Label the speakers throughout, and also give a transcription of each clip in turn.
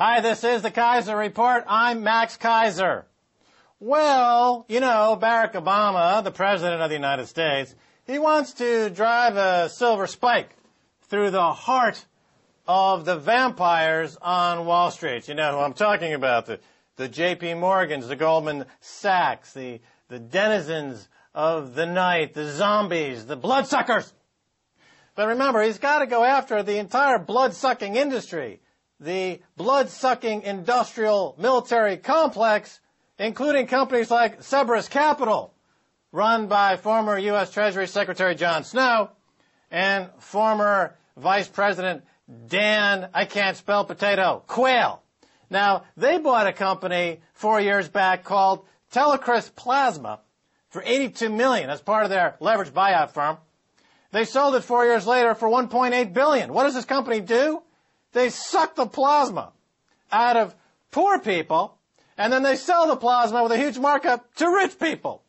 Speaker 1: Hi, this is the Keiser Report. I'm Max Keiser. Well, you know, Barack Obama, the President of the United States, he wants to drive a silver spike through the heart of the vampires on Wall Street. You know who I'm talking about, the J.P. Morgans, the Goldman Sachs, the denizens of the night, the zombies, the bloodsuckers. But remember, he's got to go after the entire blood-sucking industry, the blood-sucking industrial military complex, including companies like Cerberus Capital, run by former U.S. Treasury Secretary John Snow and former Vice President Dan, I can't spell potato, Quayle. Now, they bought a company 4 years back called Telecris Plasma for $82 million as part of their leveraged buyout firm. They sold it 4 years later for $1.8 billion. What does this company do? They suck the plasma out of poor people, and then they sell the plasma with a huge markup to rich people.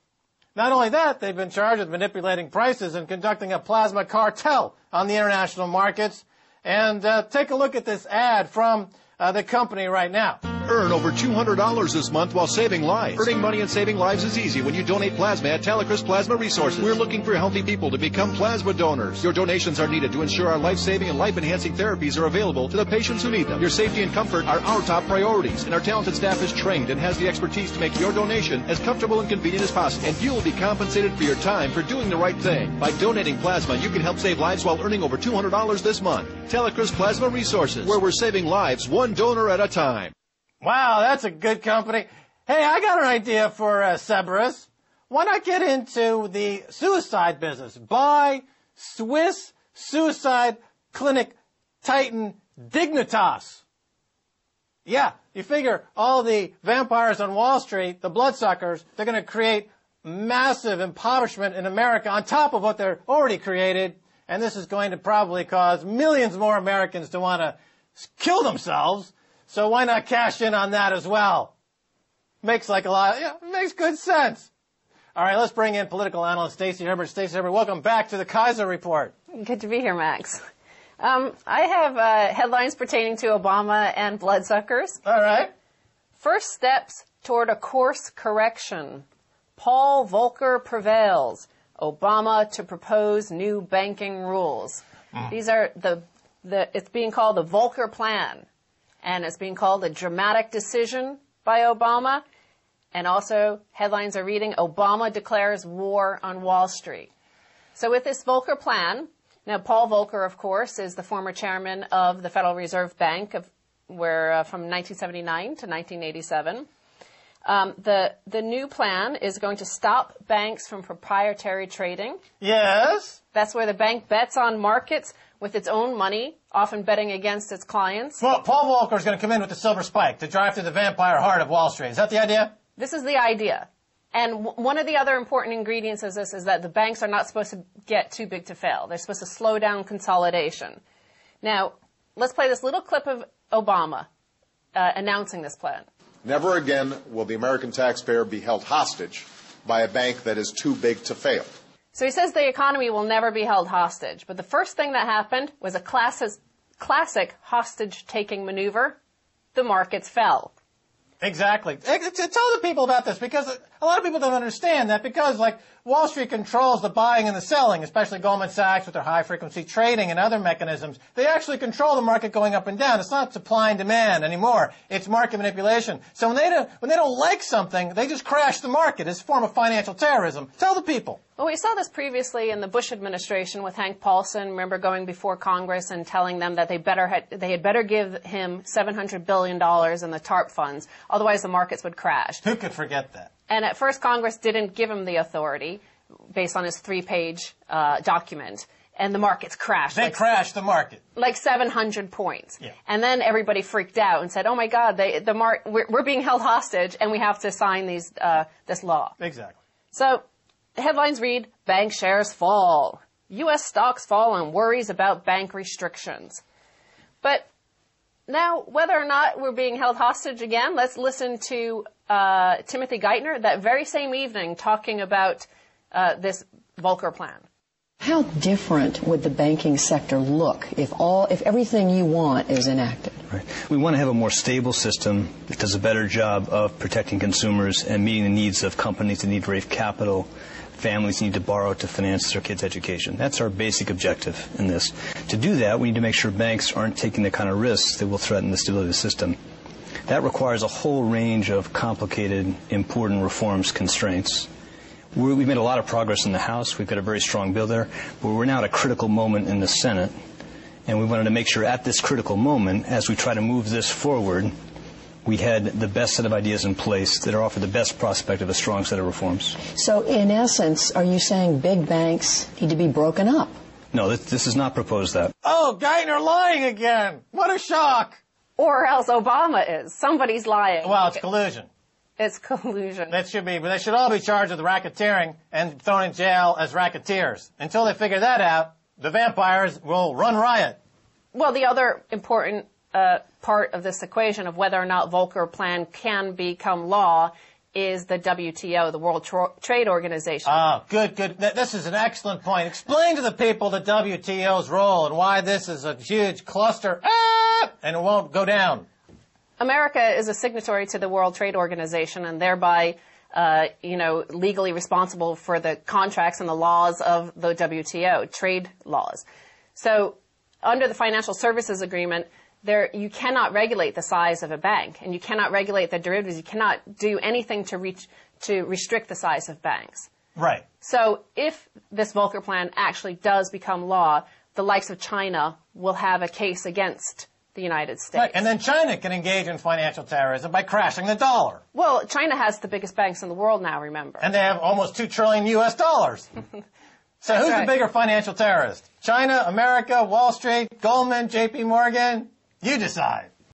Speaker 1: Not only that, they've been charged with manipulating prices and conducting a plasma cartel on the international markets. And take a look at this ad from the company right now.
Speaker 2: Earn over $200 this month while saving lives. Earning money and saving lives is easy when you donate plasma at Telecris Plasma Resources. We're looking for healthy people to become plasma donors. Your donations are needed to ensure our life-saving and life-enhancing therapies are available to the patients who need them. Your safety and comfort are our top priorities, and our talented staff is trained and has the expertise to make your donation as comfortable and convenient as possible. And you will be compensated for your time for doing the right thing. By donating plasma, you can help save lives while earning over $200 this month. Telecris Plasma Resources, where we're saving lives one donor at a time.
Speaker 1: Wow, that's a good company. Hey, I got an idea for Cerberus. Why not get into the suicide business? Buy Swiss suicide clinic titan Dignitas. Yeah, you figure all the vampires on Wall Street, the bloodsuckers, they're going to create massive impoverishment in America on top of what they're already created, and this is going to probably cause millions more Americans to want to kill themselves. So why not cash in on that as well? Makes makes good sense. All right, let's bring in political analyst Stacey Herbert. Stacey Herbert, welcome back to the Keiser Report.
Speaker 3: Good to be here, Max. I have headlines pertaining to Obama and bloodsuckers.
Speaker 1: All right.
Speaker 3: First steps toward a course correction. Paul Volcker prevails. Obama to propose new banking rules. These are it's being called the Volcker Plan. And it's being called a dramatic decision by Obama. And also, headlines are reading, Obama declares war on Wall Street. So with this Volcker plan, now Paul Volcker, of course, is the former chairman of the Federal Reserve Bank from 1979 to 1987. The new plan is going to stop banks from proprietary trading.
Speaker 1: Yes.
Speaker 3: That's where the bank bets on markets with its own money, often betting against its clients.
Speaker 1: Well, Paul Volcker is going to come in with the silver spike to drive through the vampire heart of Wall Street. Is that the idea?
Speaker 3: This is the idea. And one of the other important ingredients of this is that the banks are not supposed to get too big to fail. They're supposed to slow down consolidation. Now, let's play this little clip of Obama announcing this plan.
Speaker 4: Never again will the American taxpayer be held hostage by a bank that is too big to fail.
Speaker 3: So he says the economy will never be held hostage. But the first thing that happened was a classic hostage-taking maneuver. The markets fell.
Speaker 1: Exactly. Tell the people about this, because a lot of people don't understand that, because Wall Street controls the buying and the selling, especially Goldman Sachs with their high-frequency trading and other mechanisms. They actually control the market going up and down. It's not supply and demand anymore. It's market manipulation. So when they don't like something, they just crash the market. It's a form of financial terrorism. Tell the people.
Speaker 3: Well, we saw this previously in the Bush administration with Hank Paulson. Remember going before Congress and telling them that they had better give him $700 billion in the TARP funds, otherwise the markets would crash.
Speaker 1: Who could forget that?
Speaker 3: And at first, Congress didn't give him the authority based on his 3-page document, and the markets crashed.
Speaker 1: They crashed the market.
Speaker 3: Like 700 points.
Speaker 1: Yeah.
Speaker 3: And then everybody freaked out and said, oh, my God, we're being held hostage, and we have to sign this law.
Speaker 1: Exactly.
Speaker 3: So headlines read, bank shares fall. U.S. stocks fall on worries about bank restrictions. But now, whether or not we're being held hostage again, let's listen to Timothy Geithner that very same evening talking about this Volcker plan.
Speaker 5: How different would the banking sector look if everything you want is enacted? Right. We want to have a more stable system that does a better job of protecting consumers and meeting the needs of companies that need to raise capital, families need to borrow to finance their kids' education. That's our basic objective in this. To do that, we need to make sure banks aren't taking the kind of risks that will threaten the stability of the system. That requires a whole range of complicated, important reforms constraints. We've made a lot of progress in the House. We've got a very strong bill there. But we're now at a critical moment in the Senate. And we wanted to make sure at this critical moment, as we try to move this forward, we had the best set of ideas in place that offer the best prospect of a strong set of reforms.
Speaker 6: So in essence, are you saying big banks need to be broken up?
Speaker 5: No, this does not propose that.
Speaker 1: Oh, Geithner lying again. What a shock.
Speaker 3: Or else Obama is. Somebody's lying.
Speaker 1: Well, it's collusion.
Speaker 3: It's collusion.
Speaker 1: They should all be charged with racketeering and thrown in jail as racketeers. Until they figure that out, the vampires will run riot.
Speaker 3: Well, the other important part of this equation of whether or not Volcker plan can become law is the WTO, the World Trade Organization.
Speaker 1: Ah, good. This is an excellent point. Explain to the people the WTO's role and why this is a huge cluster, and it won't go down.
Speaker 3: America is a signatory to the World Trade Organization and thereby, legally responsible for the contracts and the laws of the WTO, trade laws. So under the Financial Services Agreement, you cannot regulate the size of a bank, and you cannot regulate the derivatives. You cannot do anything to restrict the size of banks.
Speaker 1: Right.
Speaker 3: So if this Volcker plan actually does become law, the likes of China will have a case against the United States.
Speaker 1: Right, and then China can engage in financial terrorism by crashing the dollar.
Speaker 3: Well, China has the biggest banks in the world now, remember.
Speaker 1: And they have almost $2 trillion US dollars. So who's the bigger financial terrorist? China, America, Wall Street, Goldman, JP Morgan? You decide.